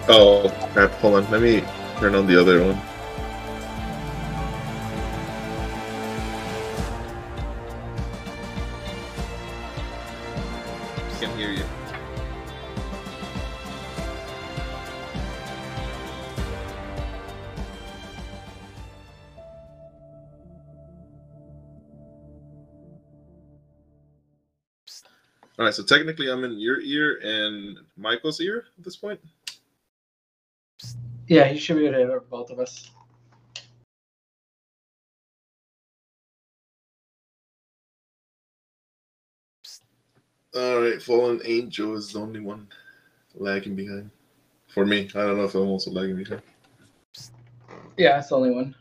Oh, crap. Hold on. Let me turn on the other one. Can't hear you. All right, so technically I'm in your ear and Michael's ear at this point. Yeah, he should be able to hear both of us. All right, Fallen Angel is the only one lagging behind. For me, I don't know if I'm also lagging behind. Yeah, it's the only one.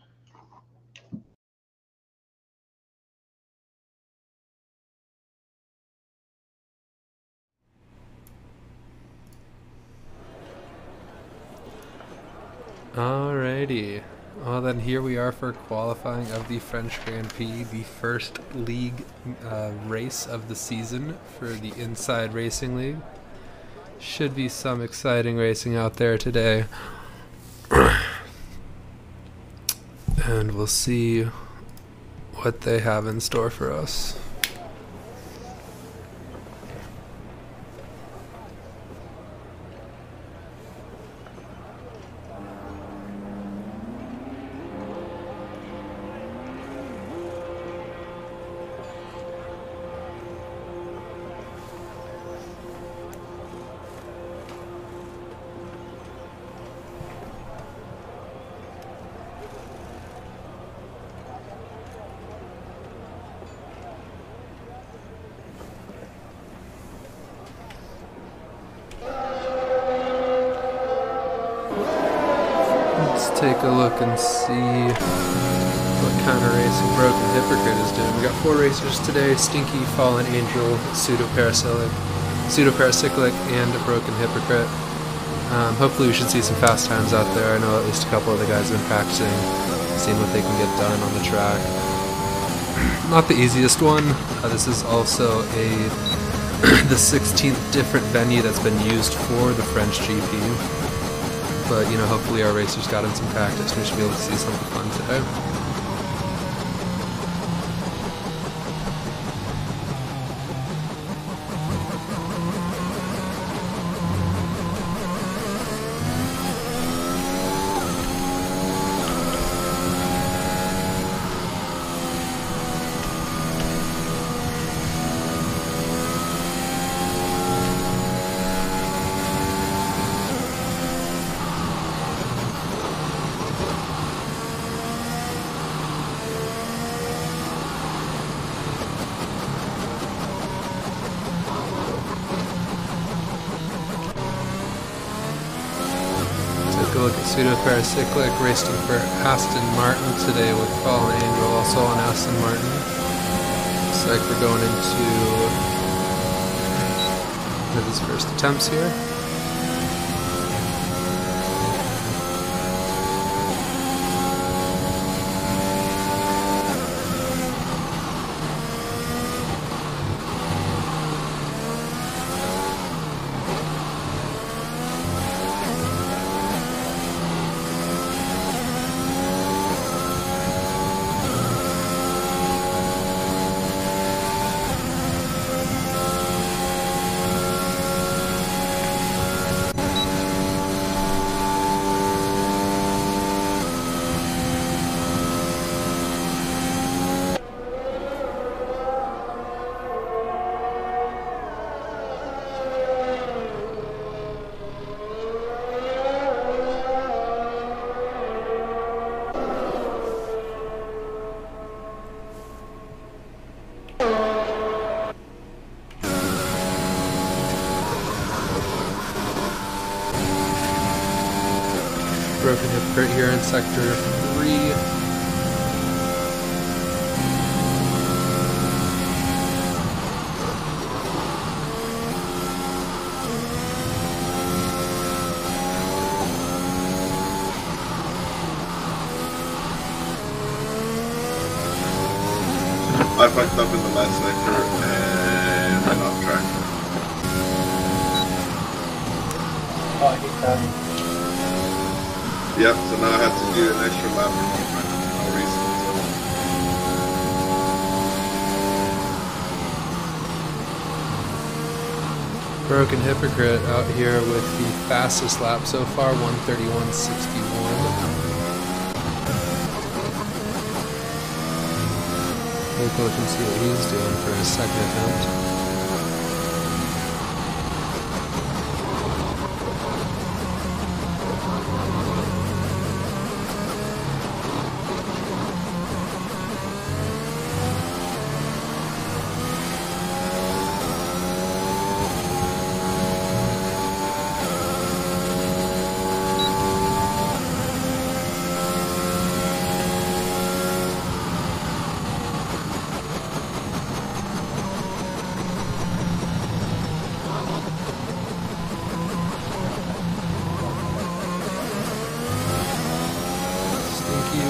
Alrighty. Well, then here we are for qualifying of the French Grand Prix, the first league race of the season for the Inside Racing League. Should be some exciting racing out there today. And we'll see what they have in store for us. Let's take a look and see what kind of racing Broken Hypocrite is doing. We got 4 racers today: Stinky, Fallen Angel, Pseudo-Paracyclic, and Broken Hypocrite. Hopefully we should see some fast times out there. I know at least a couple of the guys have been practicing, seeing what they can get done on the track. Not the easiest one. This is also the 16th different venue that's been used for the French GP. But, you know, hopefully our racers got in some practice. We should be able to see something fun today. Take a look at Pseudo-Paracyclic racing for Aston Martin today with Fallen Angel also on Aston Martin. Looks like we're going into one of his first attempts here. Broken Hypocrite here in Sector 3. I fucked up in the last sector and went off track. Oh, I hate that. Yep, so now I have to do an extra lap for no reason. Broken Hypocrite out here with the fastest lap so far, 1:31.61. Take a look and see what he's doing for his second attempt.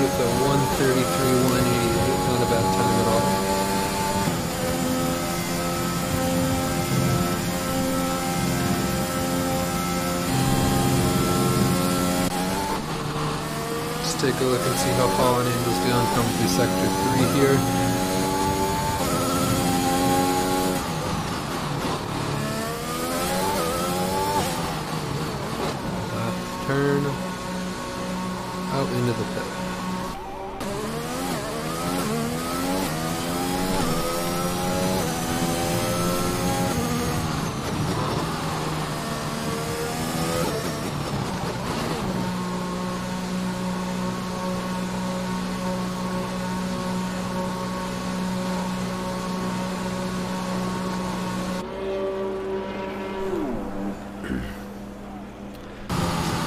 With a 1:33.188, not a bad time at all. Let's take a look and see how Fallen Angel's doing coming through Sector 3 here. Left turn. Out into the pit.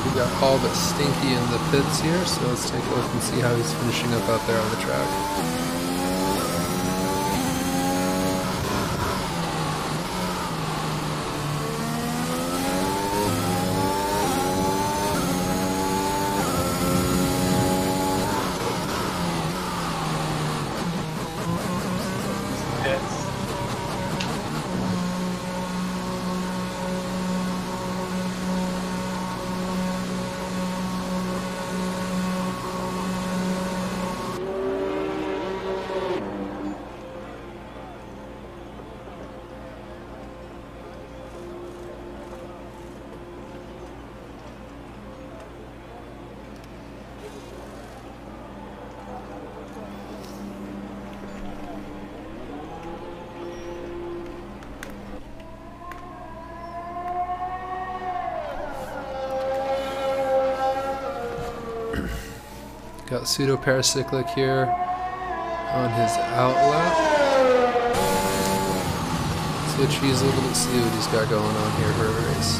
We got all but Stinky in the pits here, so let's take a look and see how he's finishing up out there on the track. Got Pseudo Paracyclic here on his outlap. Switchy's a little bit see what he's got going on here for a race.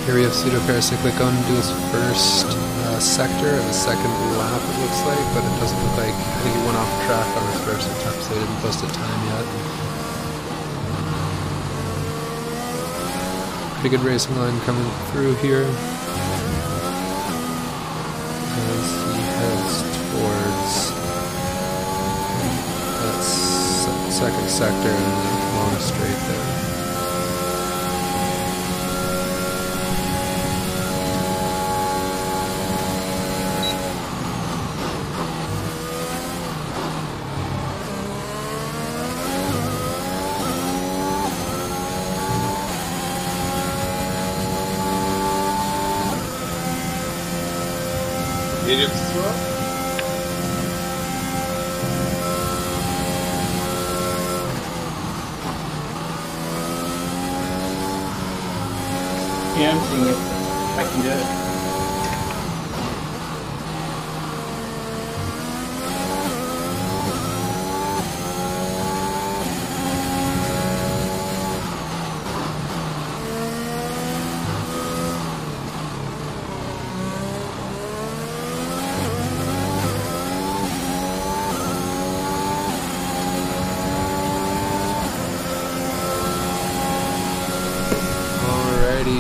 Here we have Pseudo Paracyclic on to his first sector of his second lap, it looks like, but it doesn't look like, I think he went off track on his first attempt, so he didn't post a time yet. Pretty good racing line coming through here as he heads towards that second sector and then along a straight there. Mediums as well? Yeah, I'm seeing it. I can do it.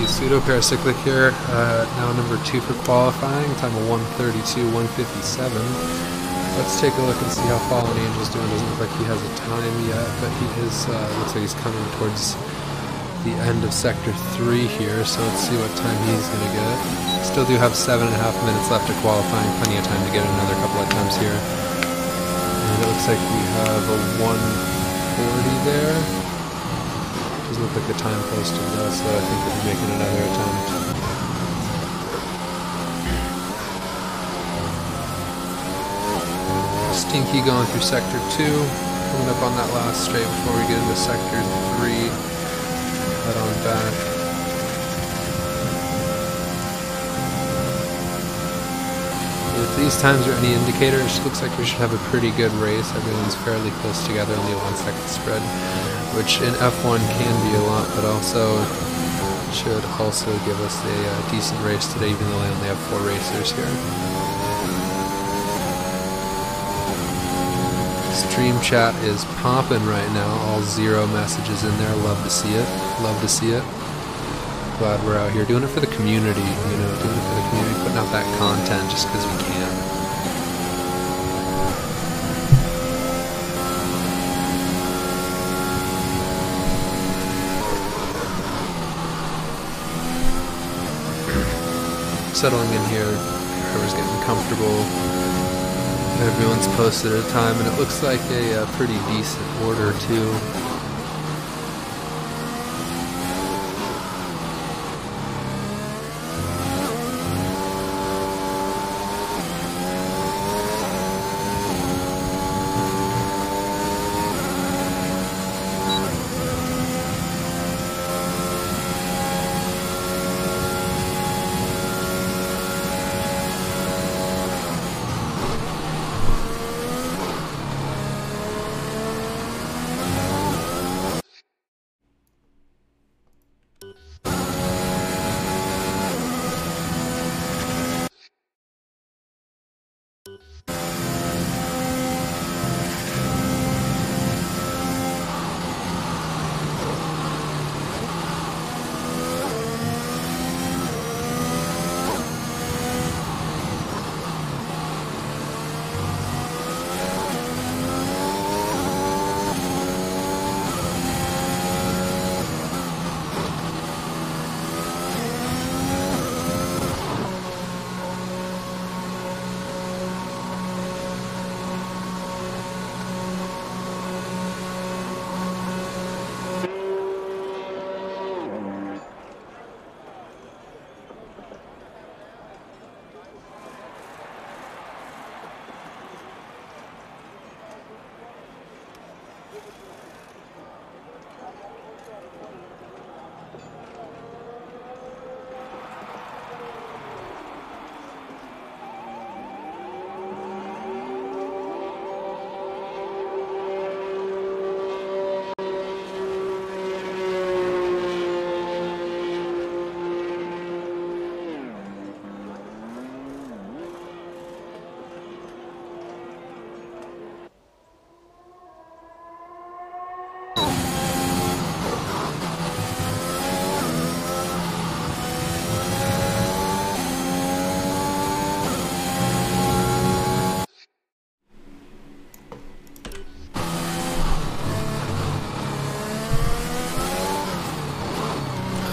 Pseudo paracyclic here, now number 2 for qualifying, time of 1:32:157. Let's take a look and see how Fallen Angel's doing. Doesn't look like he has a time yet, but he is, looks like he's coming towards the end of sector 3 here, so let's see what time he's going to get. Still do have 7.5 minutes left of qualifying, plenty of time to get another couple of times here. And it looks like we have a 1:40 there. Doesn't look like the time posted though, so I think we'll be making another attempt. Stinky going through sector 2, coming up on that last straight before we get into sector 3. Head on back. If these times are any indicators, looks like we should have a pretty good race. Everyone's fairly close together, only a 1 second spread, which in F1 can be a lot, but also should also give us a decent race today, even though they only have 4 racers here. Stream chat is popping right now, all 0 messages in there. Love to see it. Love to see it. Glad we're out here doing it for the community, you know, doing it for the community, putting out that content just because we can. Settling in here, whoever's getting comfortable. Everyone's posted at a time, and it looks like a pretty decent order too.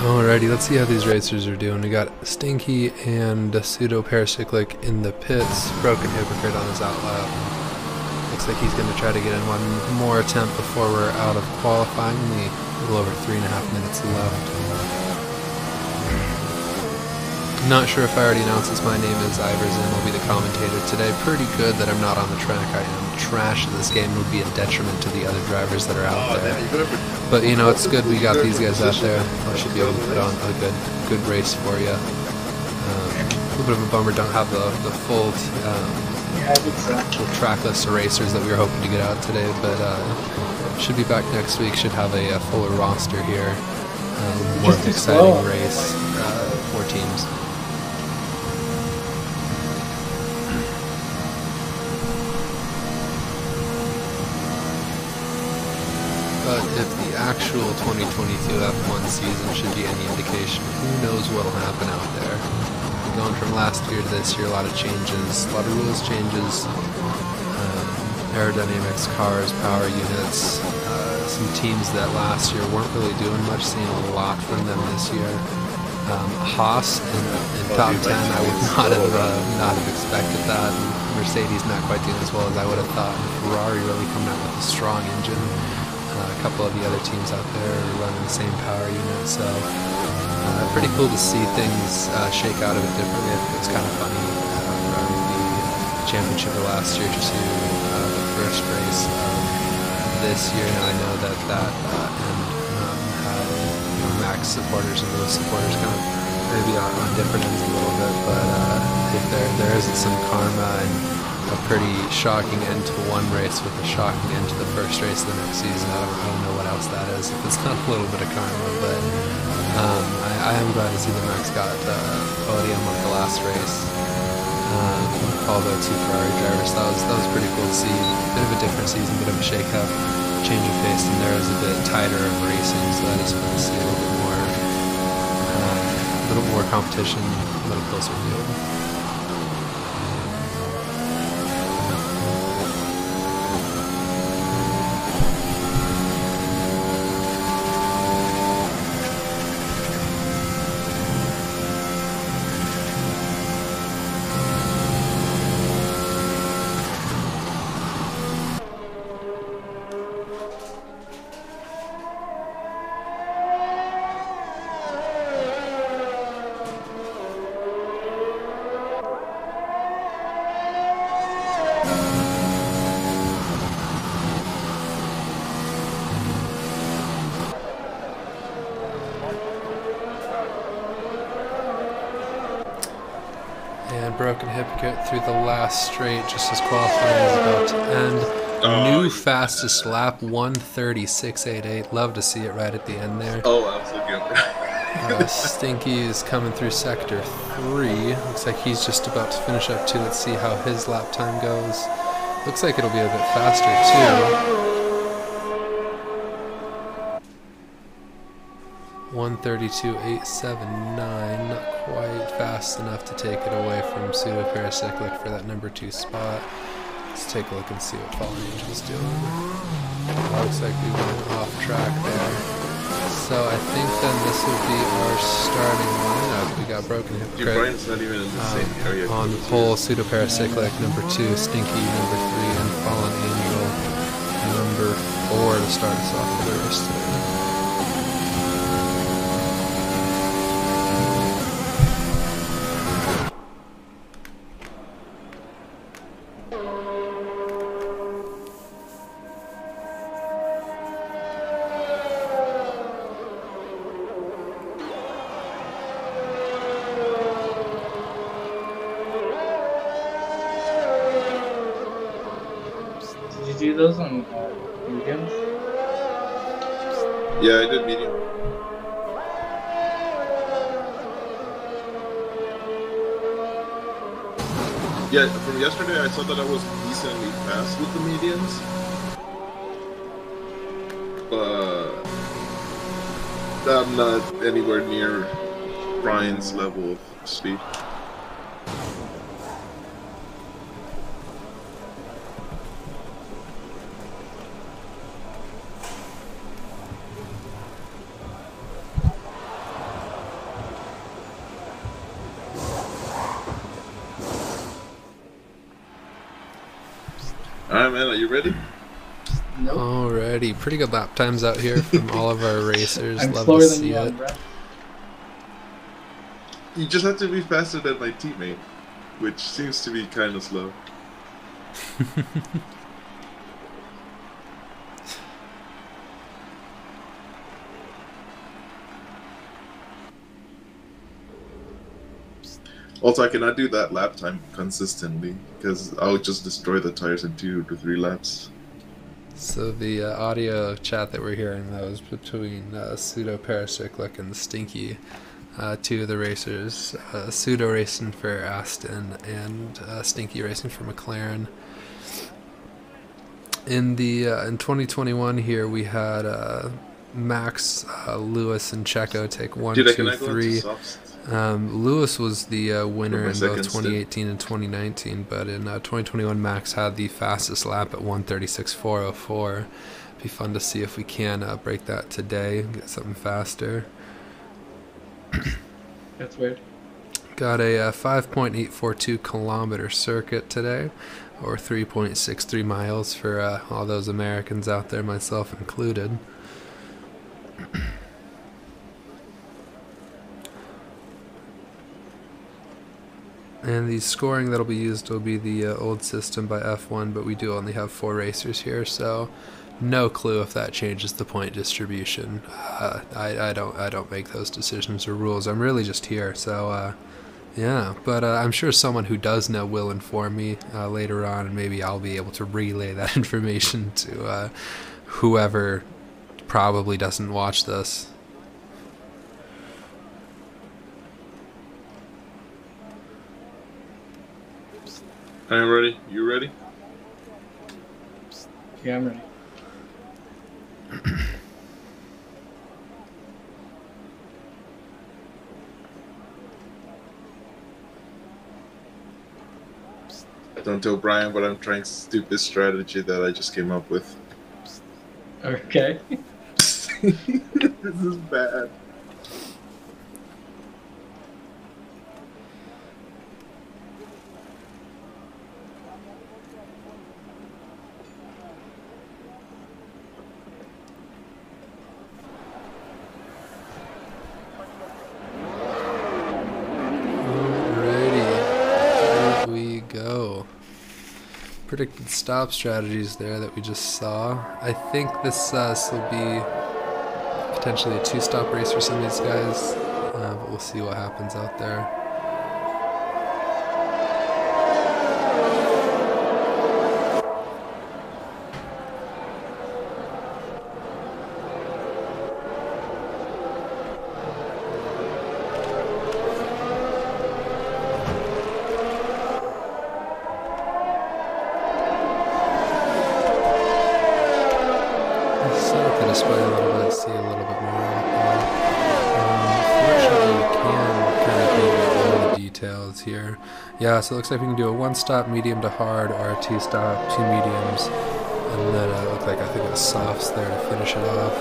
Alrighty, let's see how these racers are doing. We got Stinky and Pseudo Paracyclic in the pits. Broken Hypocrite on his outlap. Looks like he's going to try to get in one more attempt before we're out of qualifying. Only a little over 3.5 minutes left. Not sure if I already announced this. My name is Iverson. I'll be the commentator today. Pretty good that I'm not on the track. I am trash. This game would be a detriment to the other drivers that are out there. But you know, it's good we got these guys out there. I should be able to put on a good race for you. A little bit of a bummer, don't have the full trackless racers that we were hoping to get out today, but should be back next week. Should have a fuller roster here. More exciting race for teams. But if the actual 2022 F1 season should be any indication, who knows what will happen out there. Going from last year to this year, a lot of changes, a lot of rules changes, aerodynamics, cars, power units, some teams that last year weren't really doing much, seeing a lot from them this year. Haas in top 10, I would not have expected that. Mercedes not quite doing as well as I would have thought. And Ferrari really coming out with a strong engine. A couple of the other teams out there are running the same power unit, so pretty cool to see things shake out a bit differently. I think it's kind of funny from the championship of last year to the first race of this year. Now I know that had Max supporters and Lewis supporters kind of maybe on different ends a little bit, but if there isn't some karma and a pretty shocking end to one race with a shocking end to the first race of the next season, I don't know what else that is, if it's not a little bit of karma, but I am glad to see that Max got podium on the last race. Although two Ferrari drivers, that was pretty cool to see. Bit of a different season, bit of a shake-up, change of pace, and there is a bit tighter of racing, so that is fun to see a little more competition, a little closer field. And Broken Hypocrite through the last straight just as qualifying is about to end. New fastest lap, 1:36.88. Love to see it right at the end there. Oh, absolutely. Stinky is coming through sector 3. Looks like he's just about to finish up too. Let's see how his lap time goes. Looks like it'll be a bit faster too. 1:32.879, not quite fast enough to take it away from Pseudo Paracyclic for that number 2 spot. Let's take a look and see what Fallen Angel's doing. Looks like we went off track there. So I think then this will be our starting lineup. We got Broken Hypocrite. Brian's not even in the same area. On the pole, Pseudo Paracyclic, number 2, Stinky, number 3, and Fallen Angel, number 4 to start us off for the race today. Did you do those on mediums? Yeah, I did medium. Yeah, from yesterday I saw that I was decently fast with the mediums. But I'm not anywhere near Brian's level of speed. Alright, man, are you ready? Nope. Alrighty, pretty good lap times out here from all of our racers. I'm Love slower to than see you it. on breath. You just have to be faster than my teammate, which seems to be kind of slow. Also, I cannot do that lap time consistently because I would just destroy the tires in 2 to 3 laps. So the audio chat that we're hearing, that was between Pseudo Paracyclic and Stinky, two of the racers. Pseudo racing for Aston and Stinky racing for McLaren. In 2021 here, we had Max, Lewis, and Checo take 1, Dude, 2, 3. Lewis was the winner in both 2018 and 2019, but in 2021 Max had the fastest lap at 1:36.404. Be fun to see if we can break that today, get something faster. That's weird. Got a 5.842 kilometer circuit today, or 3.63 miles for all those Americans out there, myself included. And the scoring that'll be used will be the old system by F1, but we do only have 4 racers here, so no clue if that changes the point distribution. I don't make those decisions or rules. I'm really just here, so yeah. But I'm sure someone who does know will inform me later on, and maybe I'll be able to relay that information to whoever probably doesn't watch this. I am ready. You ready? Yeah, I'm ready. Don't tell Brian, but I'm trying stupid strategy that I just came up with. Okay. This is bad. Predicted stop strategies there that we just saw. I think this will be potentially a 2-stop race for some of these guys, but we'll see what happens out there. Display a little bit, see a little bit more out there. Fortunately, you can kind of do all the details here. Yeah, so it looks like we can do a 1-stop, medium to hard, or a 2-stop, 2 mediums, and then it looked like I think it was softs there to finish it off.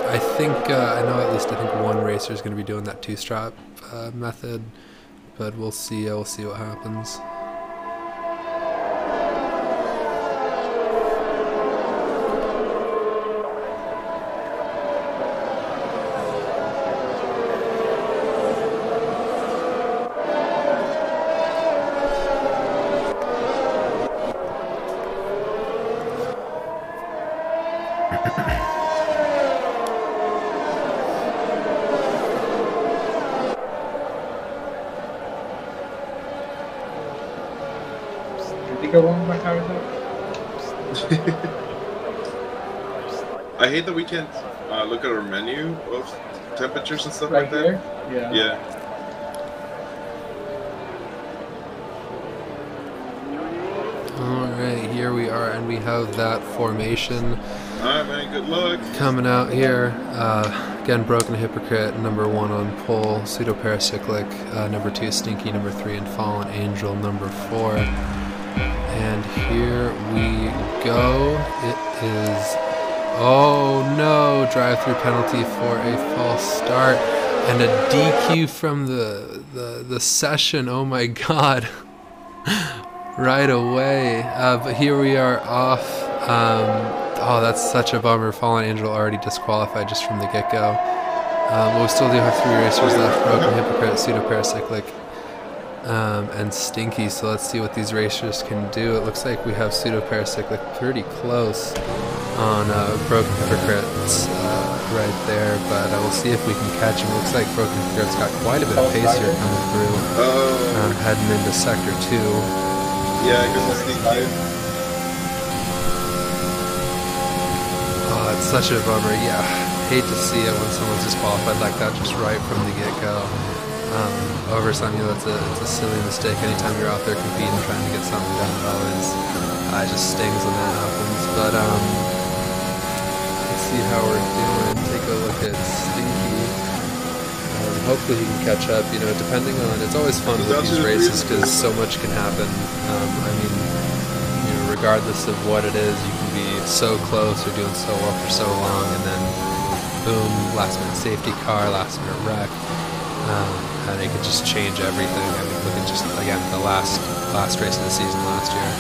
I think I know at least I think one racer is going to be doing that 2-stop method, but we'll see. We'll see what happens. Go on my tires out. I hate that we can't look at our menu of temperatures and stuff Right like here? that. Yeah. Yeah. Alright, here we are, and we have that formation. Alright, man, good luck. Coming out here. Again, Broken Hypocrite, number 1 on pole. Pseudo Paracyclic, number 2, Stinky, number 3, and Fallen Angel, number 4. And here we go. It is, oh no, drive-through penalty for a false start and a DQ from the session. Oh my god. right away. But here we are off. Oh, that's such a bummer. Fallen Angel already disqualified just from the get-go. But we still do have 3 racers left. Broken Hypocrite, Pseudo Paracyclic, and Stinky. So let's see what these racers can do. It looks like we have Pseudo Paracyclic pretty close on Broken Hypocrites right there, but we'll see if we can catch him. It looks like Broken Hypocrite's got quite a bit of pace here coming through, heading into Sector 2. Yeah, because of Stinky. Oh, it's such a bummer. Yeah, hate to see it when someone's disqualified like that just right from the get-go. Over something, it's a silly mistake. Anytime you're out there competing, trying to get something done, it always just stings when that happens. But let's see how we're doing. Take a look at Stinky. Hopefully he can catch up. You know, depending on, it's always fun with these races because so much can happen. I mean, you know, regardless of what it is, you can be so close or doing so well for so long, and then boom, last minute safety car, last minute wreck. And it could just change everything. I mean, look at just, again, the last race of the season last year.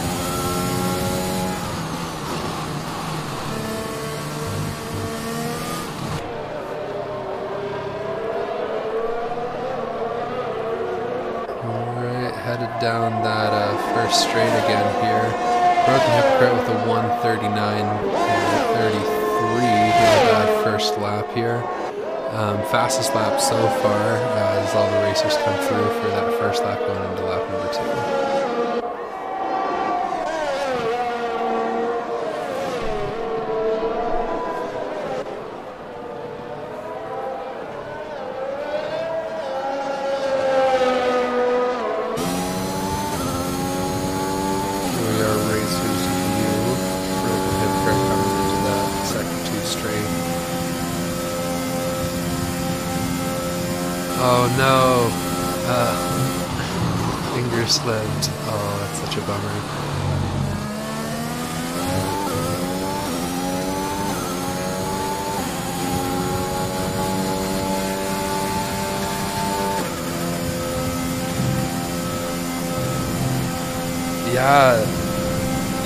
Alright, headed down that first straight again here. Broken Hypocrite with a 1:39 33 that first lap here. Fastest lap so far as all the racers come through for that first lap going into lap number 2. We are racers view. Broken Hypocrite coming into that second 2 straight. Oh no, finger slipped. Oh, that's such a bummer.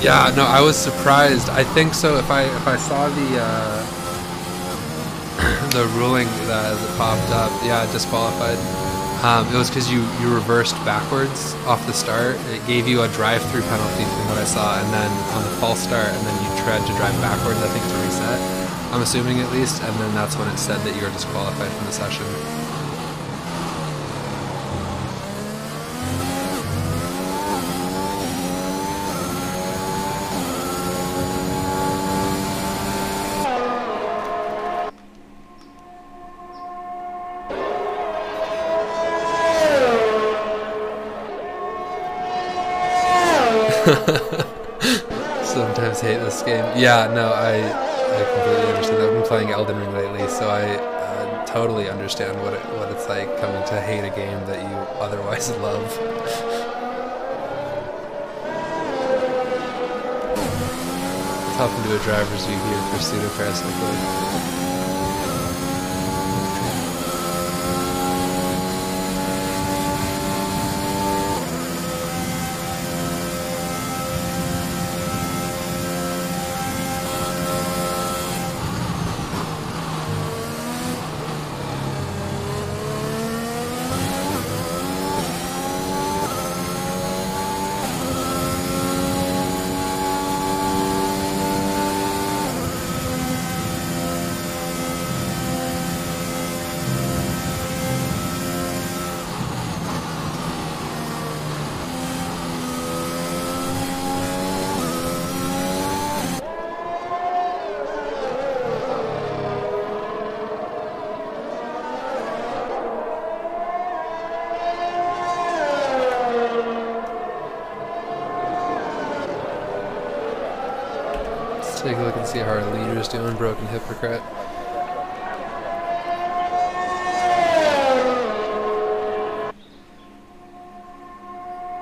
Yeah, no, I was surprised. I think so. If I saw the ruling as it popped up, yeah, disqualified. It was because you reversed backwards off the start. It gave you a drive-through penalty from what I saw, and then on the false start, and then you tried to drive backwards, I think, to reset. I'm assuming at least, and then that's when it said that you were disqualified from the session. Sometimes hate this game. Yeah, no, I completely understand. I've been playing Elden Ring lately, so I totally understand what it's like coming to hate a game that you otherwise love. Let's hop into a driver's view here for Pseudo Paracyclic. Take a look and see how our leader's doing, Broken Hypocrite.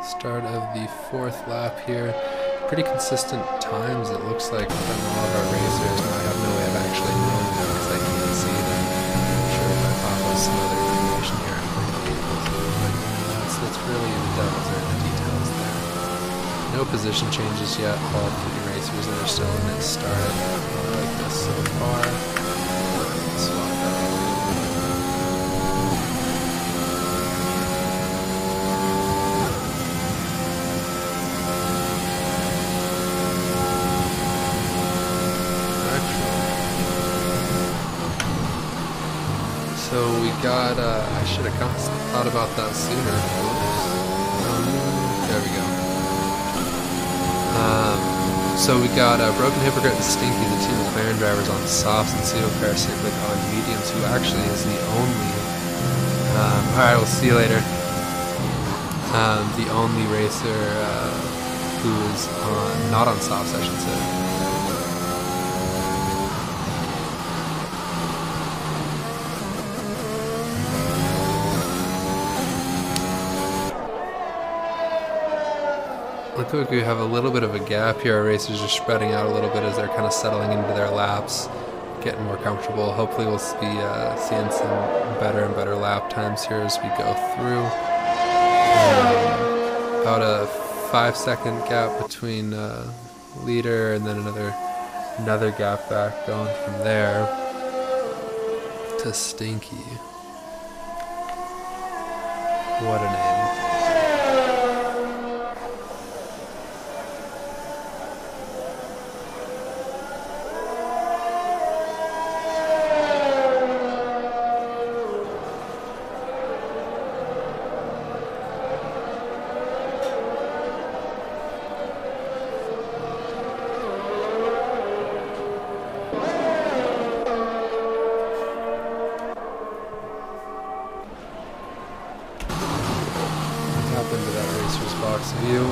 Start of the 4th lap here. Pretty consistent times, it looks like, from all of our racers. Now, I have no way of actually knowing that because I can't see them. I'm sure if I pop up some other information here, I might be able to. But that's really the devils are in the details there. position changes yet. All 3 racers that are still in it start. I like this so far. Swap that out. So we got, I should have thought about that sooner. There we go. So we got Broken Hypocrite and Stinky, the 2 McLaren drivers on softs, and Pseudo Paracyclic on mediums, who actually is the only, alright, we'll see you later. The only racer who is not on softs, I should say. Look like we have a little bit of a gap here. Our racers are spreading out a little bit as they're kind of settling into their laps, getting more comfortable. Hopefully we'll be seeing some better and better lap times here as we go through. About a 5-second gap between leader and then another gap back going from there to Stinky. What a name. Into that racer's box view.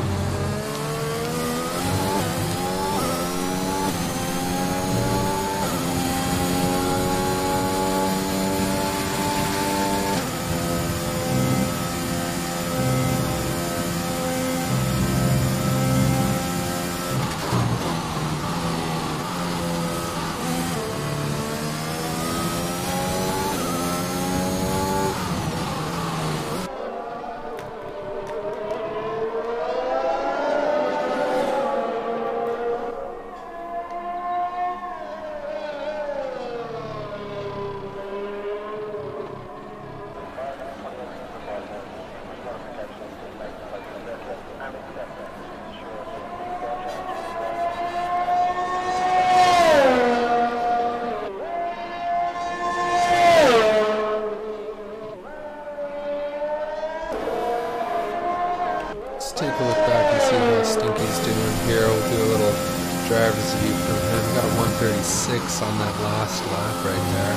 Take a look back and see how Stinky's doing here. We'll do a little driver's view from him. Got a 136 on that last lap right there.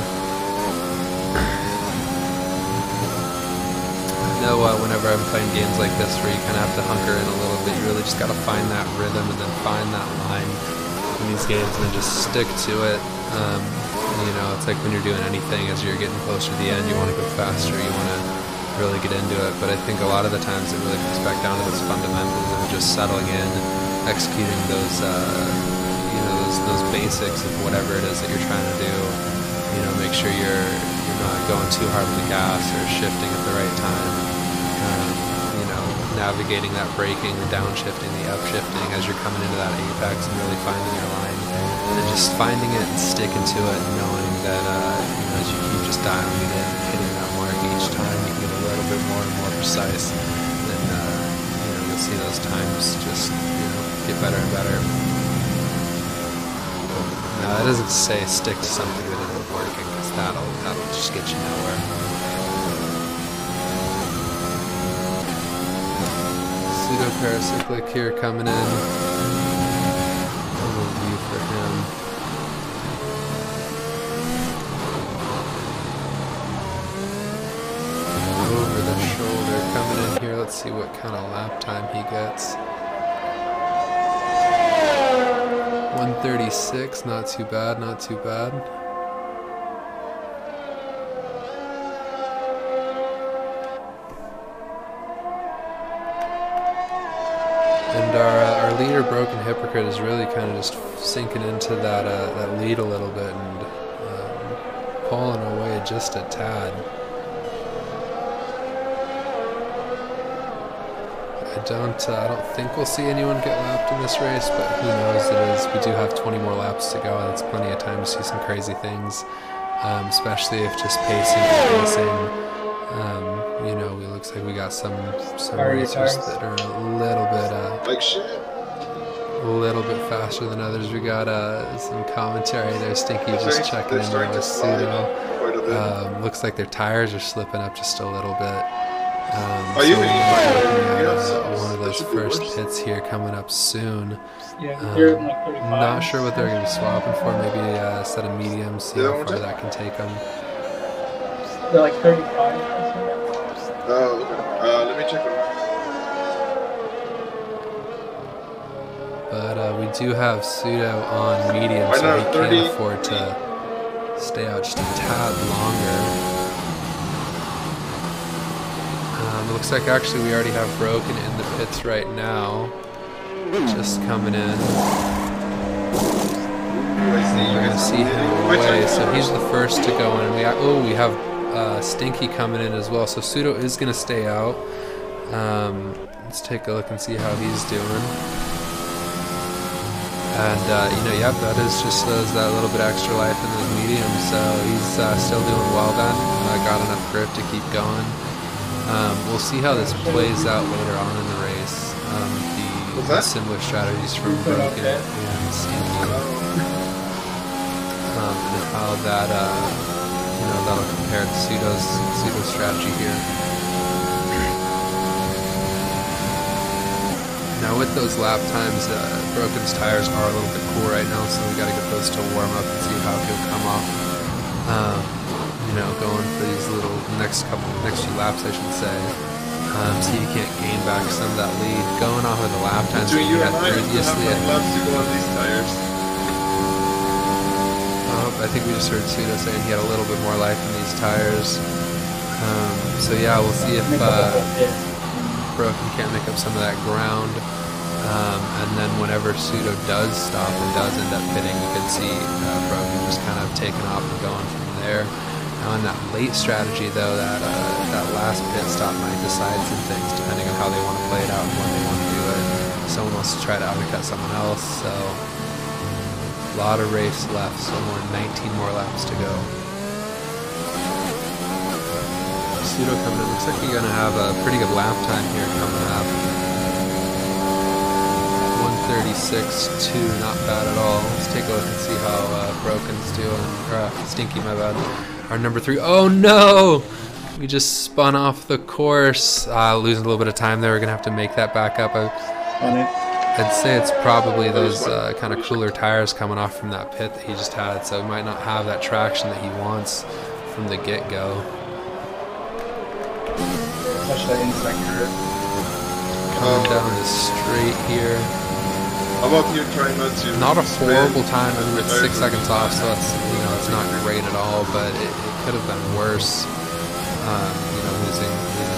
I know whenever I'm playing games like this where you kind of have to hunker in a little bit, you really just got to find that rhythm and then find that line in these games and then just stick to it. You know, it's like when you're doing anything, as you're getting closer to the end, you want to go faster, you want to really get into it, but I think a lot of the times it really comes back down to those fundamentals of just settling in, executing those, you know, those basics of whatever it is that you're trying to do. You know, make sure you're not going too hard with the gas or shifting at the right time. You know, navigating that braking, the downshifting, the upshifting as you're coming into that apex and really finding your line, and then just finding it and sticking to it, and knowing that you know, as you keep just dialing it in, hitting that mark each time, you can get a little bit more and more precise, then you know, you'll see those times just, you know, get better and better. Now that doesn't say stick to something that isn't working, because that'll just get you nowhere. Pseudo Paracyclic here coming in. Overview for him. Over the shoulder coming in here. Let's see what kind of lap time he gets. 136, not too bad, not too bad. And our leader, Broken Hypocrite, is really kind of just sinking into that lead a little bit and pulling away just a tad. I don't think we'll see anyone get lapped in this race, but who knows? It is. We do have 20 more laps to go, and that's plenty of time to see some crazy things, especially if just pacing and pacing. You know, it looks like we got some racers that are a little bit Like shit. a little bit faster than others. We got some commentary there. Stinky just checking in with Pseudo. Looks like their tires are slipping up just a little bit. So we might be looking at one of those first pits here coming up soon. Yeah, they're in like 35. Not sure what they're going to be swapping for. Maybe a set of mediums, see how far that can take them. They're like 35. Oh, okay. Let me check them. But we do have Pseudo on medium, so he can't afford to stay out just a tad longer. It looks like actually we already have Broken in the pits right now, just coming in. We're gonna see him away, so he's the first to go in. We have Stinky coming in as well, so Pseudo is gonna stay out. Let's take a look and see how he's doing. And you know, yep, that is just that little bit extra life in those mediums. So he's still doing well then. Got enough grip to keep going. We'll see how this plays out later on in the race. The similar strategies from Broken and Stinky, and how that you know, that'll compare to Pseudo's strategy here. Now with those lap times, Broken's tires are a little bit cool right now, so we got to get those to warm up and see how he'll come off. You know, going for these little next few laps, I should say. See if you can't gain back some of that lead. Going off of the lap times that we had previously. Laps to go on these tires. I think we just heard Pseudo saying he had a little bit more life in these tires. So yeah, we'll see if Broken can't make up some of that ground. And then whenever Pseudo does stop and does end up pitting, you can see Broken just kind of taking off and going from there. Now in that late strategy though, that last pit stop might decide some things depending on how they want to play it out and when they want to do it. Someone wants to try to undercut someone else, so a lot of race left, so 19 more laps to go. Pseudo coming in, looks like you're going to have a pretty good lap time here coming up. 1:36.2, not bad at all. Let's take a look and see how Broken's doing, or Stinky, my bad. Our number 3, oh no! We just spun off the course, losing a little bit of time there. We're going to have to make that back up. I'd say it's probably those kind of cooler tires coming off from that pit that he just had, so he might not have that traction that he wants from the get-go. Coming down the straight here. How about you trying not to? Not a horrible time. I mean, it's 6 seconds off, so it's, you know, it's not great at all. But it could have been worse. You know, losing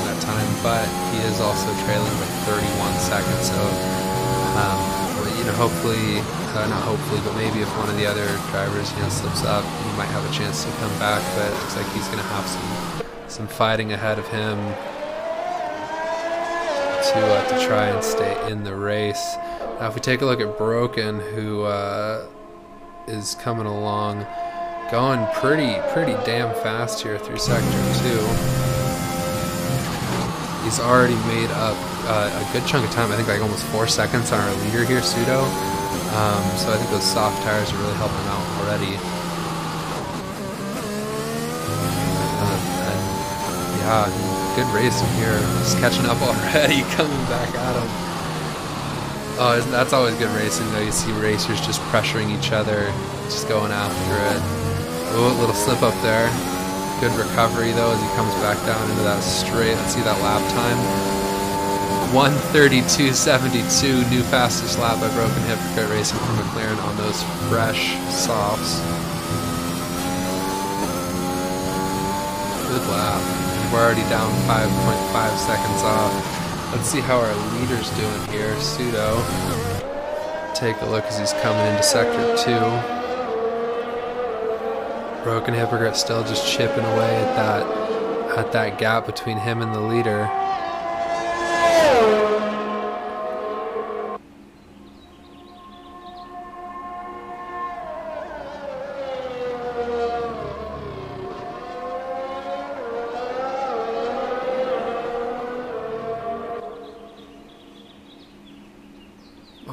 that time. But he is also trailing by 31 seconds. So, you know, hopefully, not hopefully, but maybe if one of the other drivers, you know, slips up, he might have a chance to come back. But it looks like he's going to have some fighting ahead of him to try and stay in the race. Now if we take a look at Broken, who is coming along, going pretty damn fast here through Sector 2. He's already made up a good chunk of time, I think like almost 4 seconds on our leader here, Pseudo. So I think those soft tires are really helping him out already. And yeah, good racing here. Just catching up already, coming back at him. Oh, that's always good racing though. You see racers just pressuring each other, just going after it. Oh, little slip up there. Good recovery though as he comes back down into that straight. Let's see that lap time. 1:32.72, new fastest lap by Broken Hypocrite Racing from McLaren on those fresh softs. Good lap. We're already down 5.5 seconds off. Let's see how our leader's doing here. Pseudo. Take a look as he's coming into Sector 2. Broken Hypocrite still just chipping away at that gap between him and the leader.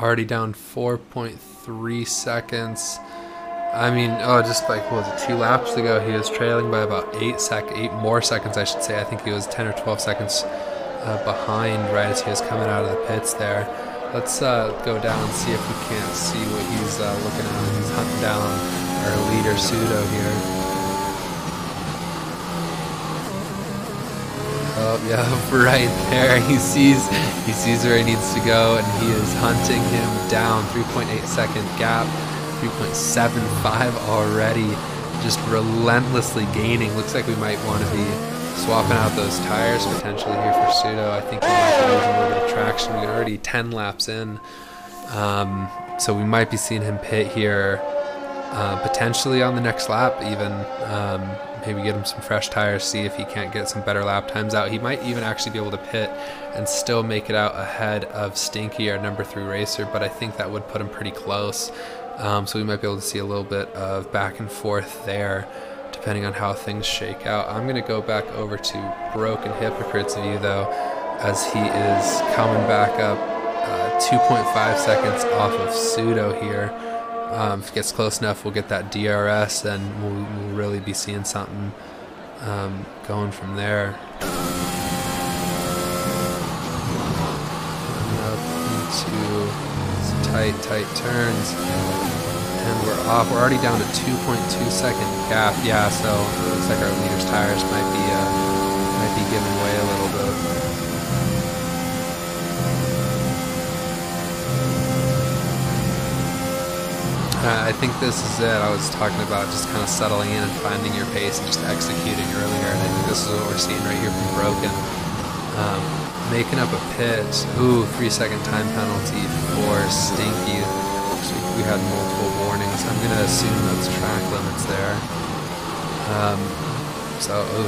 already down 4.3 seconds. I mean, oh, just like, what was it, 2 laps ago, he was trailing by about 8 more seconds, I should say. I think he was 10 or 12 seconds behind right as he was coming out of the pits there. Let's go down and see if we can't see what he's looking at. He's hunting down our leader, Pseudo, here. Oh, yeah, right there. He sees where he needs to go, and he is hunting him down. 3.8 second gap. 3.75 already, just relentlessly gaining. Looks like we might want to be swapping out those tires potentially here for Pseudo. I think we might be losing a little bit of traction. We're already 10 laps in, so we might be seeing him pit here potentially on the next lap even. Maybe get him some fresh tires, see if he can't get some better lap times out. He might even actually be able to pit and still make it out ahead of Stinky, our number 3 racer, but I think that would put him pretty close. So we might be able to see a little bit of back and forth there, depending on how things shake out. I'm going to go back over to Broken Hypocrite's view, though, as he is coming back up 2.5 seconds off of Pseudo here. If it gets close enough, we'll get that DRS, and we'll really be seeing something going from there. Up into tight turns, and we're off. We're already down to 2.2 second gap. Yeah, so it looks like our leader's tires might be giving way a little bit. I think this is it. I was talking about just kind of settling in and finding your pace and just executing earlier, and I think this is what we're seeing right here from Broken. Making up a pit. Ooh, 3-second time penalty for Stinky. So we had multiple warnings. I'm going to assume that's track limits there.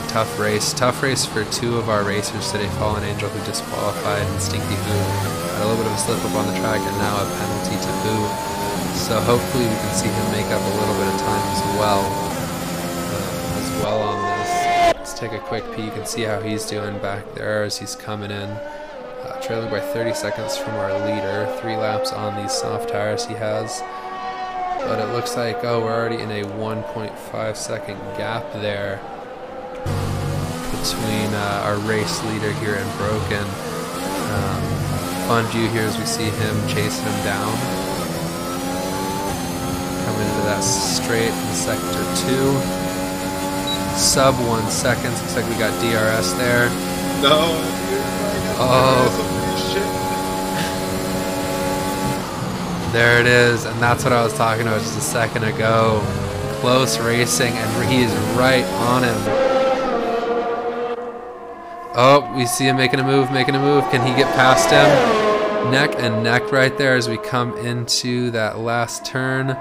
Tough race. Tough race for 2 of our racers today. Fallen Angel, who disqualified, and Stinky, who had a little bit of a slip up on the track, and now a penalty to boot. So hopefully we can see him make up a little bit of time as well on this. Let's take a quick peek and see how he's doing back there as he's coming in. Trailing by 30 seconds from our leader. 3 laps on these soft tires he has. But it looks like, we're already in a 1.5 second gap there between our race leader here and Broken. Fun view here as we see him chasing him down. Coming into that straight in sector 2. Sub 1 seconds. Looks like we got DRS there. No. Oh. There it is, and that's what I was talking about just a second ago. Close racing, and he is right on him. Oh, we see him making a move. Can he get past him? Neck and neck right there as we come into that last turn.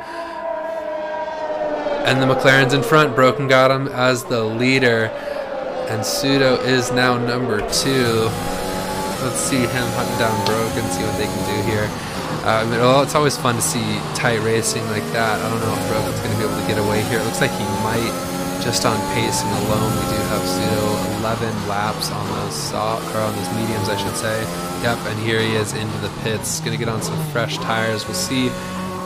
And the McLaren's in front. Broken got him as the leader, and Pseudo is now number 2. Let's see him hunting down Broken, see what they can do here. It's always fun to see tight racing like that. I don't know if Broken's going to be able to get away here. It looks like he might, just on pacing alone. We do have Pseudo 11 laps on those on those mediums, I should say. Yep, and here he is into the pits. Going to get on some fresh tires. We'll see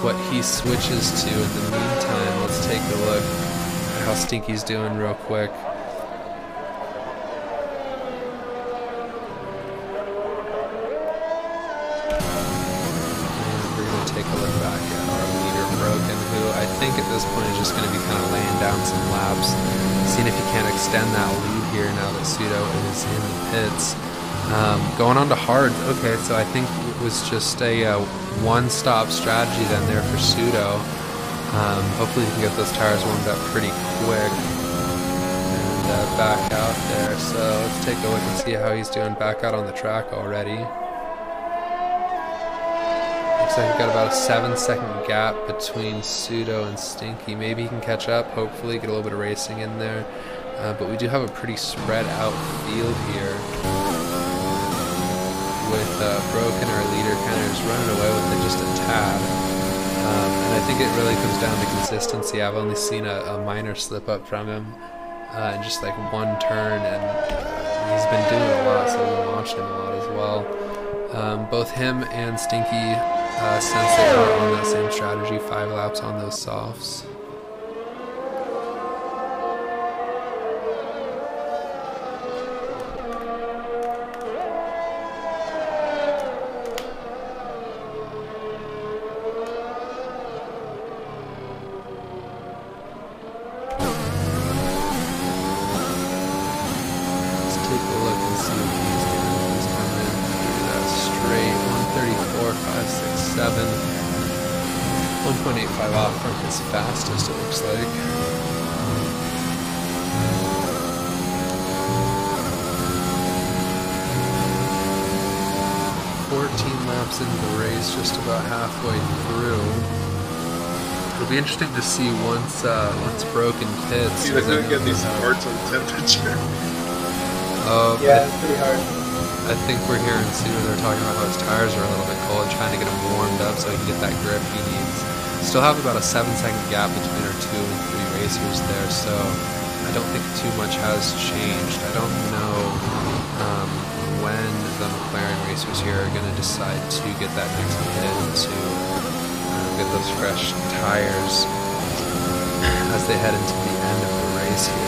what he switches to. In the meantime, let's take a look at how Stinky's doing real quick. Take a look back at our leader, Broken, who I think at this point is just going to be kind of laying down some laps, seeing if he can't extend that lead here now that Pseudo is in the pits. Going on to hard. Okay, so I think it was just a one-stop strategy then there for Pseudo. Hopefully he can get those tires warmed up pretty quick and back out there. So let's take a look and see how he's doing back out on the track already. Looks like we've got about a 7-second gap between Pseudo and Stinky. Maybe he can catch up, hopefully, get a little bit of racing in there. But we do have a pretty spread out field here, with Broken, our leader, kind of just running away with it just a tad. And I think it really comes down to consistency. I've only seen a minor slip up from him in just like one turn, and he's been doing a lot, so we've watched him a lot as well. Both him and Stinky, since they are on that same strategy, 5 laps on those softs. Seven, 1.85 off from his fastest, it looks like. Laps into the race, just about halfway through. It'll be interesting to see once Broken hits. See, they're gonna get these parts on temperature. Yeah, it's pretty hard. I think we're hearing Sudo, they're talking about how his tires are a little bit cold, trying to get him warmed up so he can get that grip he needs. Still have about a 7-second gap between our 2 and 3 racers there, so I don't think too much has changed. I don't know when the McLaren racers here are going to decide to get that next hit to get those fresh tires as they head into the end of the race here.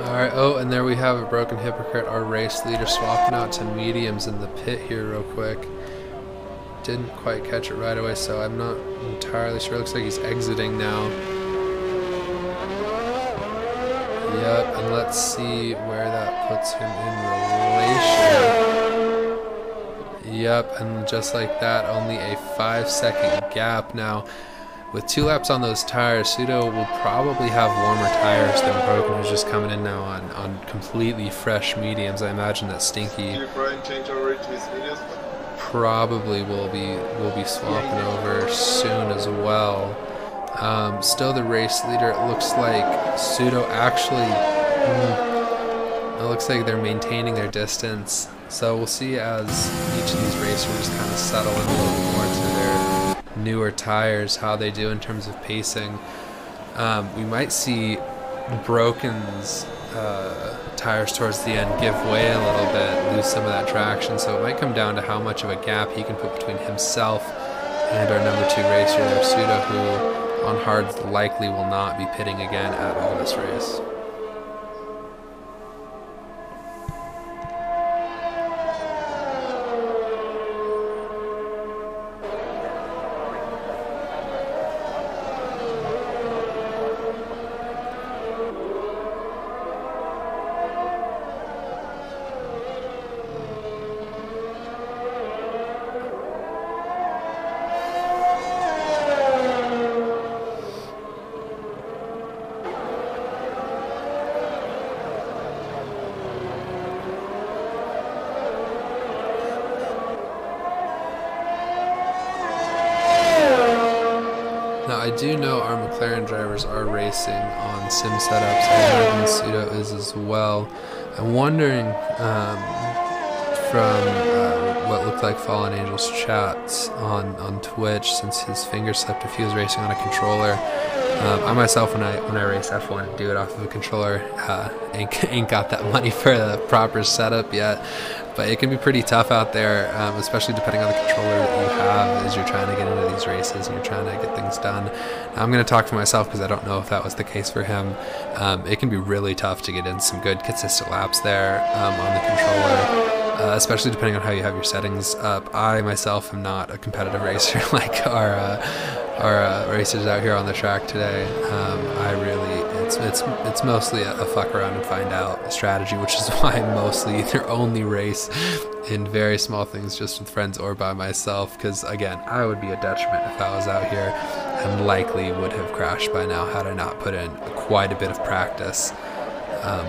Alright, oh, and there we have a Broken Hypocrite, our race leader, swapping out to mediums in the pit here real quick. Didn't quite catch it right away, so I'm not entirely sure. Looks like he's exiting now. Yep, and let's see where that puts him in relation. Yep, and just like that, only a 5-second gap now. With 2 laps on those tires, Sudo will probably have warmer tires than Broken, who's just coming in now on completely fresh mediums. I imagine that Stinky Did Brian change over to his mediums? probably will be swapping over soon as well. Still the race leader. It looks like Sudo actually. It looks like they're maintaining their distance. So we'll see as each of these racers kind of settle in a little bit more to their newer tires, how they do in terms of pacing. We might see Broken's tires towards the end give way a little bit, lose some of that traction, so it might come down to how much of a gap he can put between himself and our number 2 racer there, Sudo, who on hards likely will not be pitting again at all this race. Now I do know our McLaren drivers are racing on sim setups. I imagine Sudo is as well. I'm wondering from what looked like Fallen Angel's chats on Twitch, since his finger slipped if he was racing on a controller. I myself, when I race F1, do it off of a controller. Ain't got that money for the proper setup yet, but it can be pretty tough out there, especially depending on the controller that you have as you're trying to get into these races and you're trying to get things done. Now, I'm going to talk for myself because I don't know if that was the case for him. It can be really tough to get in some good consistent laps there on the controller, especially depending on how you have your settings up. I myself am not a competitive racer like our racers out here on the track today. I really it's mostly a fuck around and find out strategy, which is why I mostly either only race in very small things just with friends or by myself, because again, I would be a detriment if I was out here and likely would have crashed by now had I not put in quite a bit of practice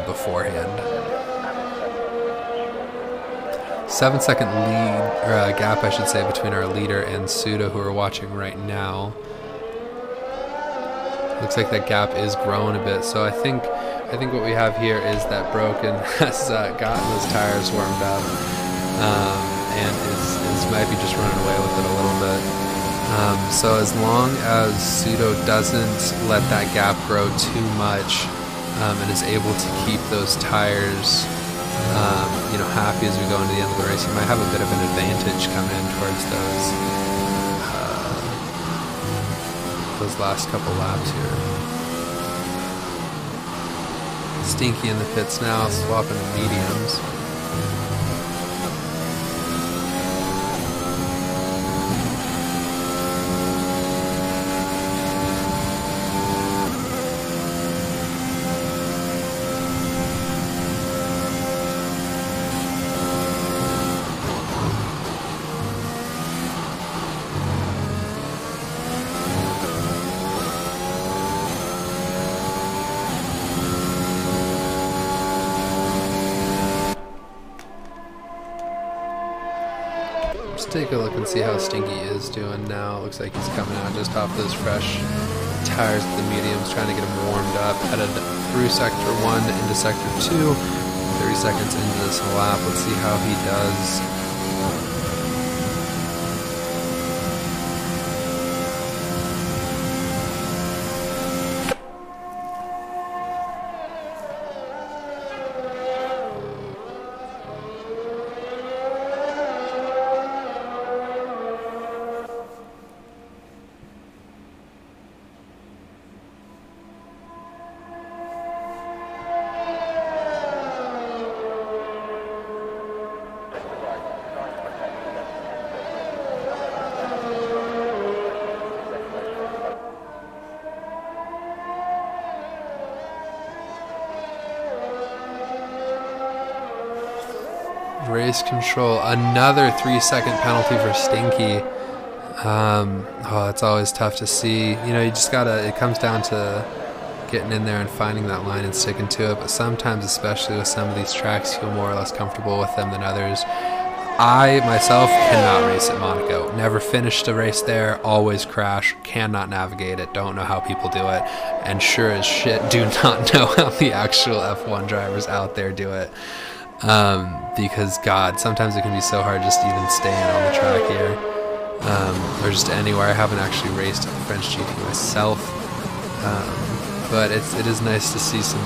beforehand. 7-second lead, or gap I should say, between our leader and Suda, who are watching right now. Looks like that gap is growing a bit, so I think what we have here is that Broken has gotten his tires warmed up and is might be just running away with it a little bit. So as long as Pseudo doesn't let that gap grow too much and is able to keep those tires happy as we go into the end of the race, he might have a bit of an advantage coming in towards those last couple laps here. Stinky in the pits now, swapping to mediums. Take a look and see how Stinky is doing now. Looks like he's coming out just off those fresh tires with the mediums, trying to get him warmed up. Headed through sector 1 into sector 2. 30 seconds into this lap. Let's see how he does. Race control, another 3-second penalty for Stinky. Oh, it's always tough to see. You know, you just gotta, it comes down to getting in there and finding that line and sticking to it, but sometimes, especially with some of these tracks, you feel more or less comfortable with them than others. I, myself, cannot race at Monaco. Never finished a race there, always crash, cannot navigate it, don't know how people do it, and sure as shit do not know how the actual F1 drivers out there do it. Because God, sometimes it can be so hard just even staying on the track here, or just anywhere. I haven't actually raced at the French GT myself, but it is nice to see some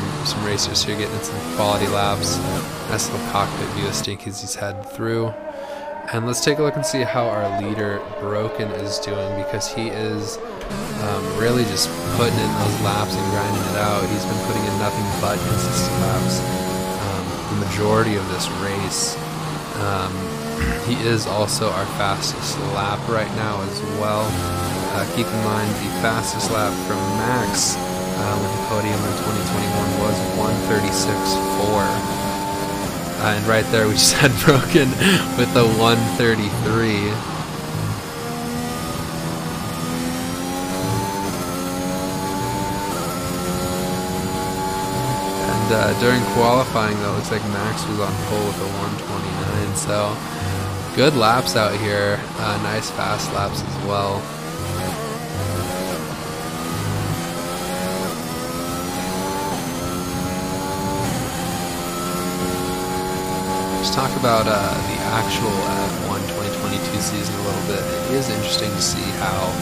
racers here getting some quality laps. Nice little cockpit view of Stinky as he's heading through. And let's take a look and see how our leader Broken is doing, because he is really just putting in those laps and grinding it out. He's been putting in nothing but consistent laps the majority of this race. He is also our fastest lap right now as well. Keep in mind the fastest lap from Max with the podium in 2021 was 1:36.4. And right there we just had Broken with the 1:33. During qualifying, though, it looks like Max was on pole with a 1:29, so good laps out here, nice fast laps as well. Let's talk about the actual F1 2022 season a little bit. It is interesting to see how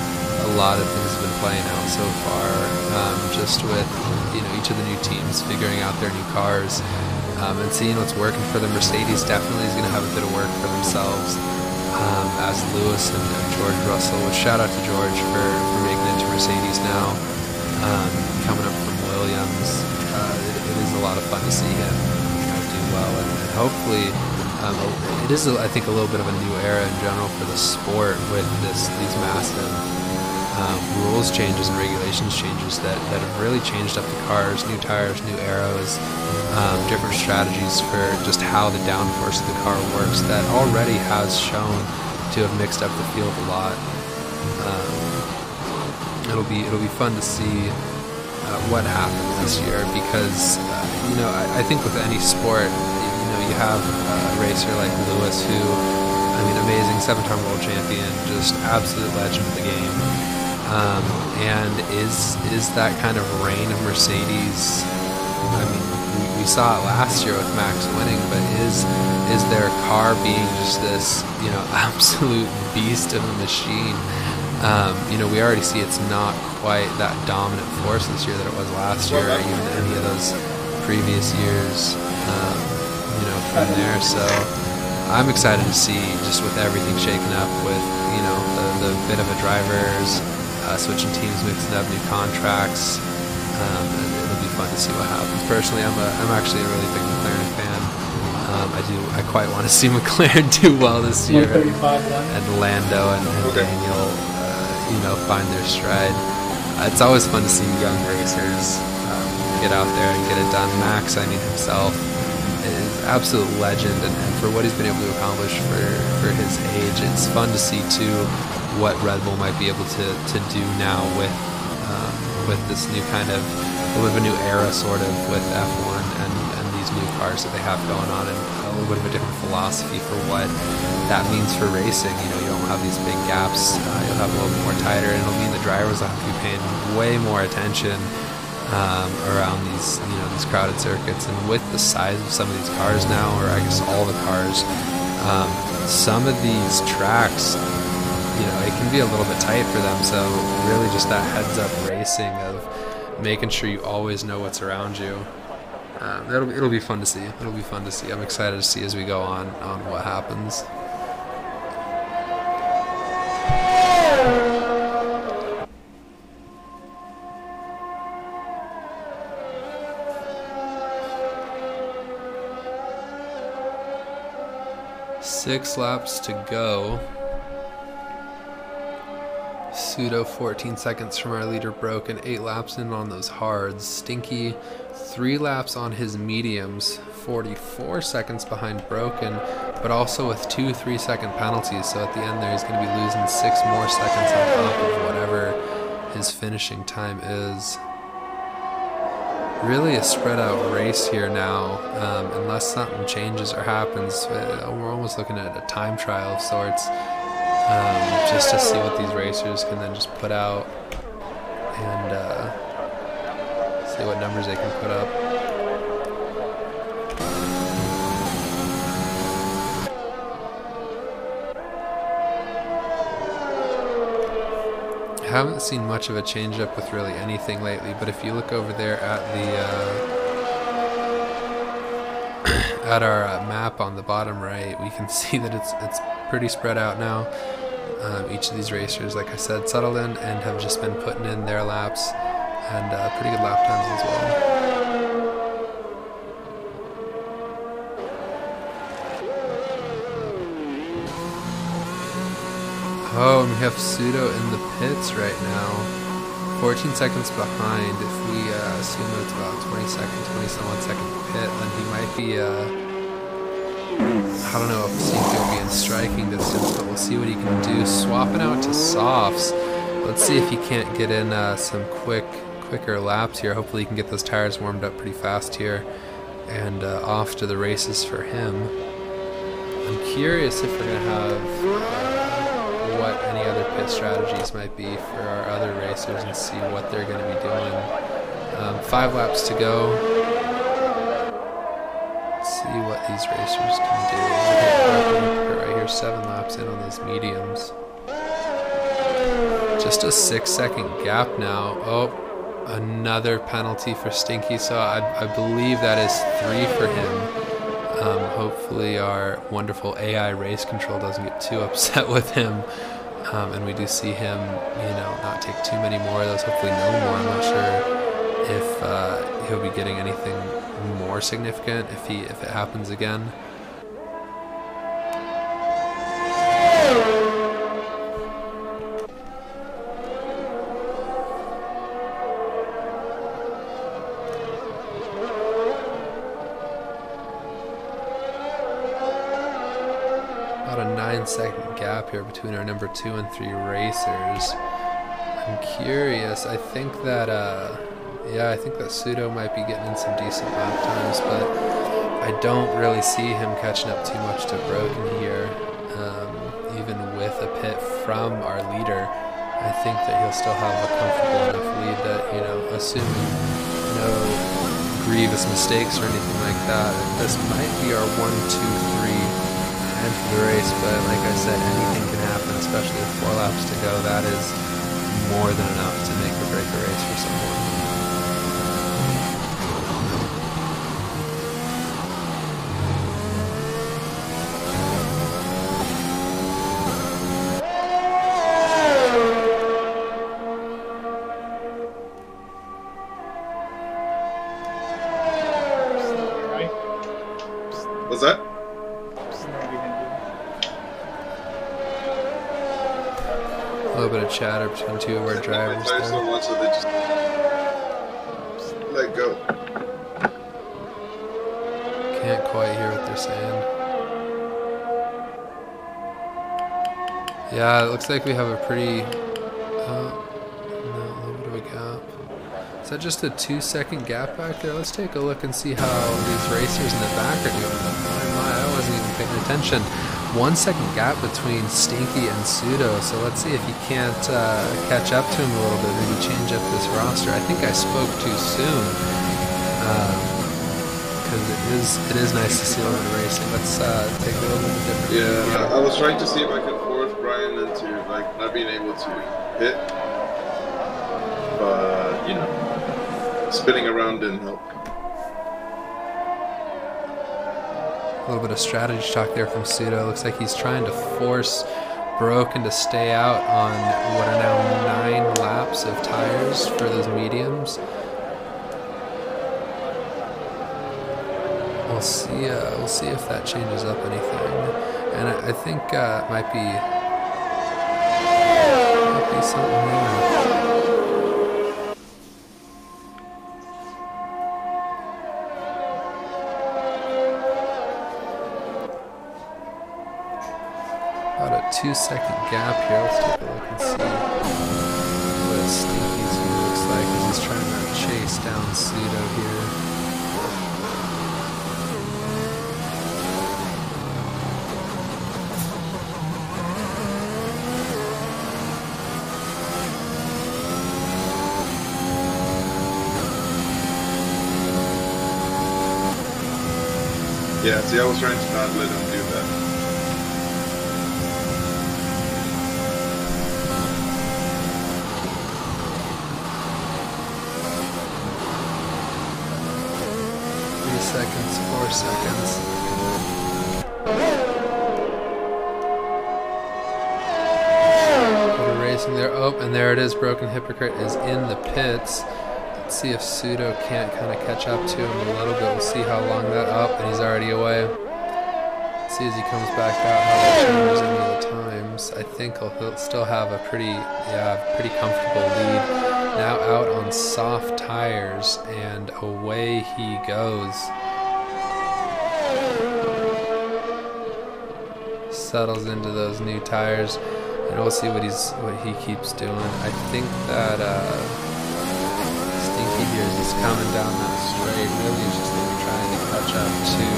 a lot of things have been playing out so far, just with each of the new teams figuring out their new cars and seeing what's working for them. Mercedes definitely is going to have a bit of work for themselves, as Lewis and George Russell, which shout out to George for making it to Mercedes now, coming up from Williams. It is a lot of fun to see him do well, and hopefully it is, I think, a little bit of a new era in general for the sport with these massive rules changes and regulations changes that have really changed up the cars, new tires, new arrows, different strategies for just how the downforce of the car works that already has shown to have mixed up the field a lot. It'll be fun to see what happens this year because you know, I think with any sport, you know, you have a racer like Lewis who, I mean, amazing 7-time world champion, just absolute legend of the game, and is that kind of reign of Mercedes. I mean, we saw it last year with Max winning, but is their car being just this, you know, absolute beast of a machine? You know, we already see it's not quite that dominant force this year that it was last year, or even any of those previous years, you know, from there. So I'm excited to see, just with everything shaken up with, you know, the bit of a drivers, switching teams, mixing up new contracts. It'll be fun to see what happens. Personally, I'm actually a really big McLaren fan. I quite want to see McLaren do well this year, and Lando and Daniel, you know, find their stride. It's always fun to see young racers get out there and get it done. Max, I mean, himself is absolute legend, and for what he's been able to accomplish for his age, it's fun to see too what Red Bull might be able to do now with this new kind of a little bit of a new era, sort of, with F1 and these new cars that they have going on, and a little bit of a different philosophy for what that means for racing. You know, you don't have these big gaps. You'll have a little bit more tighter, and it'll mean the drivers will have to be paying way more attention around these, you know, these crowded circuits. And with the size of some of these cars now, or I guess all the cars, some of these tracks, you know, it can be a little bit tight for them. So really, just that heads-up racing of making sure you always know what's around you. It'll be fun to see. It'll be fun to see. I'm excited to see as we go on what happens. Six laps to go. Pseudo 14 seconds from our leader Broken, 8 laps in on those hards. Stinky 3 laps on his mediums, 44 seconds behind Broken, but also with 2 3-second penalties. So at the end there, he's going to be losing 6 more seconds on top of whatever his finishing time is. Really a spread out race here now, unless something changes or happens. We're almost looking at a time trial of sorts, just to see what these racers can then just put out and see what numbers they can put up. I haven't seen much of a change up with really anything lately, but if you look over there at the at our map on the bottom right, we can see that it's pretty spread out now. Each of these racers, like I said, settled in and have just been putting in their laps, and pretty good lap times as well. Oh, and we have Pseudo in the pits right now, 14 seconds behind. If we assume that it's about 20-some-odd second pit, then he might be, I don't know if he'll be in striking distance, but we'll see what he can do. Swapping out to softs. Let's see if he can't get in some quicker laps here. Hopefully he can get those tires warmed up pretty fast here, and off to the races for him. I'm curious if we're going to have what any other pit strategies might be for our other racers and see what they're going to be doing. 5 laps to go. Let's see what these racers can do. Right here, 7 laps in on these mediums. Just a 6-second gap now. Oh, another penalty for Stinky. So I believe that is 3 for him. Hopefully our wonderful AI race control doesn't get too upset with him, and we do see him, you know, not take too many more of those. Hopefully no more. I'm not sure if he'll be getting anything more significant if it happens again. 9-second gap here between our number 2 and 3 racers. I'm curious. I think that yeah, I think that Pseudo might be getting in some decent lap times, but I don't really see him catching up too much to Broken here. Even with a pit from our leader, I think that he'll still have a comfortable enough lead that, you know, assuming no grievous mistakes or anything like that, this might be our 1, 2, 3 end for the race. But like I said, anything can happen, especially with 4 laps to go. That is more than enough to make or break a race for someone. What's that? A little bit of chatter between 2 of our drivers so there. much that they just let go. Can't quite hear what they're saying. Yeah, it looks like we have a pretty, no, a little bit of a gap. Is that just a 2-second gap back there? Let's take a look and see how these racers in the back are doing. My, I wasn't even paying attention. 1-second gap between Stinky and Pseudo, so let's see if he can't catch up to him a little bit, maybe change up this roster. I think I spoke too soon, because it is nice to see a little bit of racing. Let's take a little bit different. Yeah, I was trying to see if I could force Brian into like not being able to hit, but you know, spinning around didn't help. A little bit of strategy talk there from Pseudo. Looks like he's trying to force Broken to stay out on what are now 9 laps of tires for those mediums. We'll see if that changes up anything. And I think it might be something there. About a 2-second gap here. Let's take a look and see what Stinky's view looks like as he's trying to chase down Pseudo here. Yeah, see, I was trying to not let him do that. Seconds, 4 seconds. We're racing there. Oh, and there it is. Broken Hypocrite is in the pits. Let's see if Pseudo can't kind of catch up to him a little bit. We'll see how long that up, and he's already away. Let's see as he comes back out how that changes any of the times. I think he'll still have a pretty comfortable lead. Now out on soft tires, and away he goes. Settles into those new tires, and we'll see what he keeps doing. I think that Stinky here as he's coming down that straight really is just trying to catch up to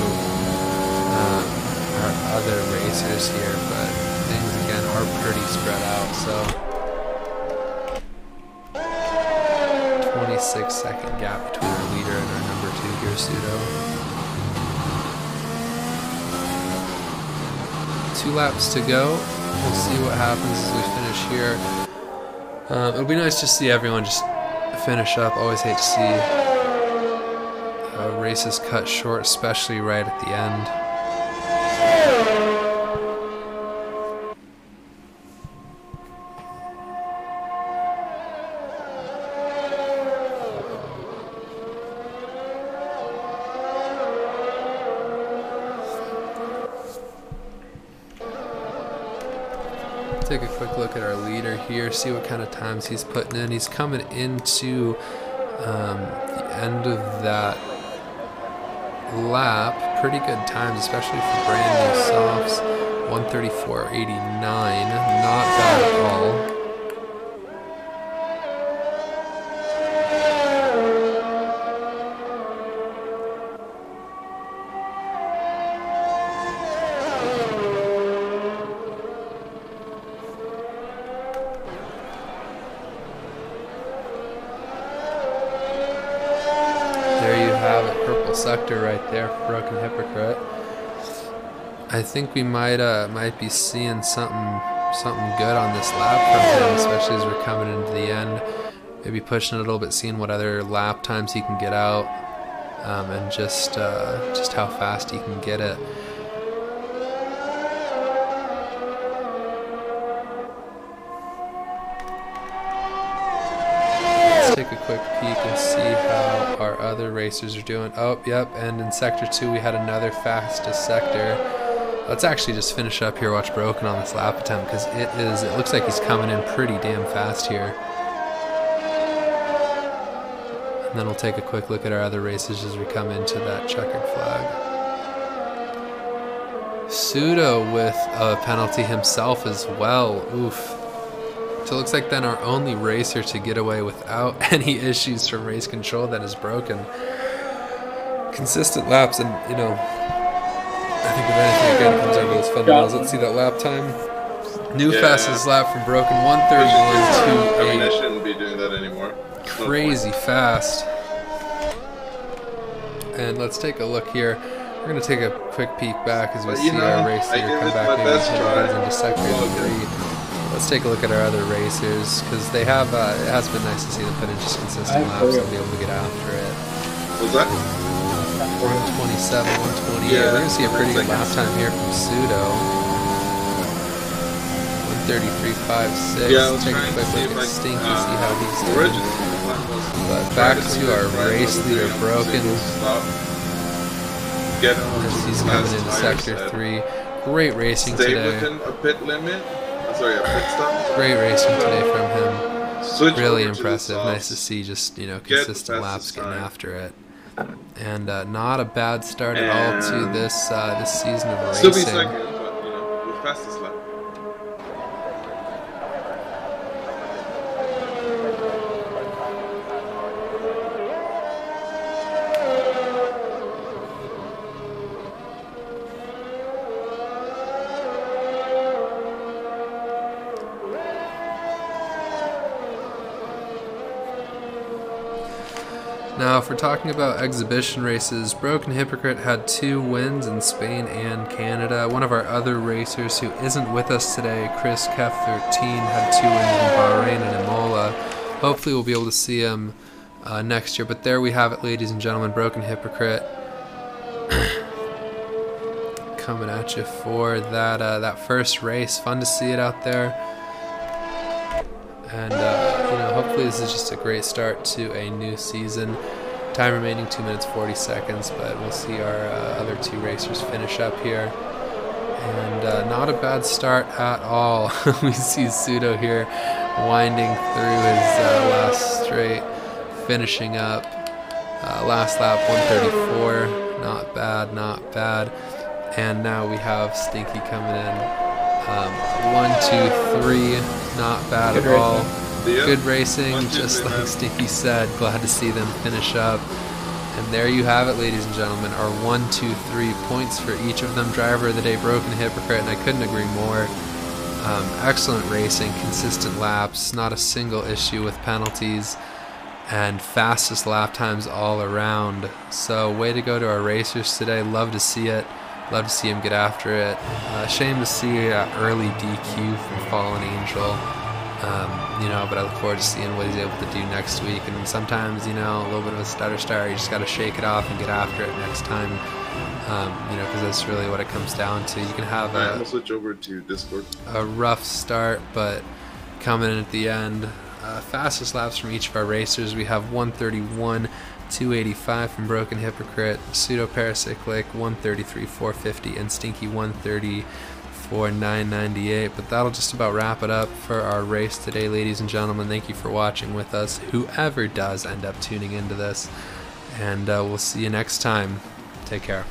our other racers here, but things again are pretty spread out. So 26-second gap between our leader and our number 2 here, Pseudo. 2 laps to go. We'll see what happens as we finish here. It'll be nice to see everyone just finish up. Always hate to see races cut short, especially right at the end. Take a quick look at our leader here, see what kind of times he's putting in. He's coming into the end of that lap. Pretty good times, especially for brand new softs. 134.89, not bad at all. Purple sector right there for Broken Hypocrite. I think we might be seeing something good on this lap from him, especially as we're coming into the end. Maybe pushing it a little bit, seeing what other lap times he can get out, and just how fast he can get it. Take a quick peek and see how our other racers are doing. Oh, yep, and in Sector 2 we had another fastest sector. Let's actually just finish up here, watch Broken on this lap attempt, because it looks like he's coming in pretty damn fast here. And then we'll take a quick look at our other racers as we come into that checkered flag. Pseudo with a penalty himself as well. Oof. So it looks like then our only racer to get away without any issues from race control that is Broken. Consistent laps, and you know, I think if anything again comes over those fundamentals. Let's see that lap time. New fastest lap from Broken, 131.28. I mean, I shouldn't be doing that anymore. Crazy fast. And let's take a look here. We're gonna take a quick peek back as we see our race here come back into Sector 3. Let's take a look at our other racers, because they have, it has been nice to see them put in just consistent laps and be able to get after it. What's that? 127, 128. We're going to see a pretty good lap time here from Pseudo. 133.56. Take a quick look at Stinky, see how he's doing. But back to our race leader, Broken. As he's coming into Sector 3. Great racing today. Stay within a pit limit. Sorry, a pit stop. Great racing today from him. Really impressive. Nice to see just, you know, consistent laps getting after it. And not a bad start at all to this season of racing. Still be second, but you know, with fastest lap. Now, if we're talking about exhibition races, Broken Hypocrite had 2 wins in Spain and Canada. One of our other racers who isn't with us today, Chris Kef13, had 2 wins in Bahrain and Imola. Hopefully we'll be able to see him next year. But there we have it, ladies and gentlemen, Broken Hypocrite coming at you for that first race. Fun to see it out there. And you know, hopefully this is just a great start to a new season. Time remaining 2 minutes 40 seconds, but we'll see our other 2 racers finish up here. And not a bad start at all. We see Pseudo here winding through his last straight, finishing up. Last lap 134, not bad, not bad. And now we have Stinky coming in. 1, 2, 3, not bad at all. Good racing, just like Stinky said. Glad to see them finish up. And there you have it, ladies and gentlemen, our 1, 2, 3 points for each of them. Driver of the day, Broken Hypocrite, and I couldn't agree more. Excellent racing, consistent laps, not a single issue with penalties, and fastest lap times all around. So way to go to our racers today. Love to see it. Love to see him get after it. Shame to see early DQ from Fallen Angel. You know, but I look forward to seeing what he's able to do next week. And sometimes, you know, a little bit of a stutter start, you just got to shake it off and get after it next time. You know, because that's really what it comes down to. You can have I'll switch over to Discord. A rough start, but coming in at the end. Fastest laps from each of our racers. We have 131.285 from Broken Hypocrite, Pseudo Paracyclic 133.450, and Stinky 134.998. But that'll just about wrap it up for our race today, ladies and gentlemen. Thank you for watching with us, whoever does end up tuning into this, and we'll see you next time. Take care.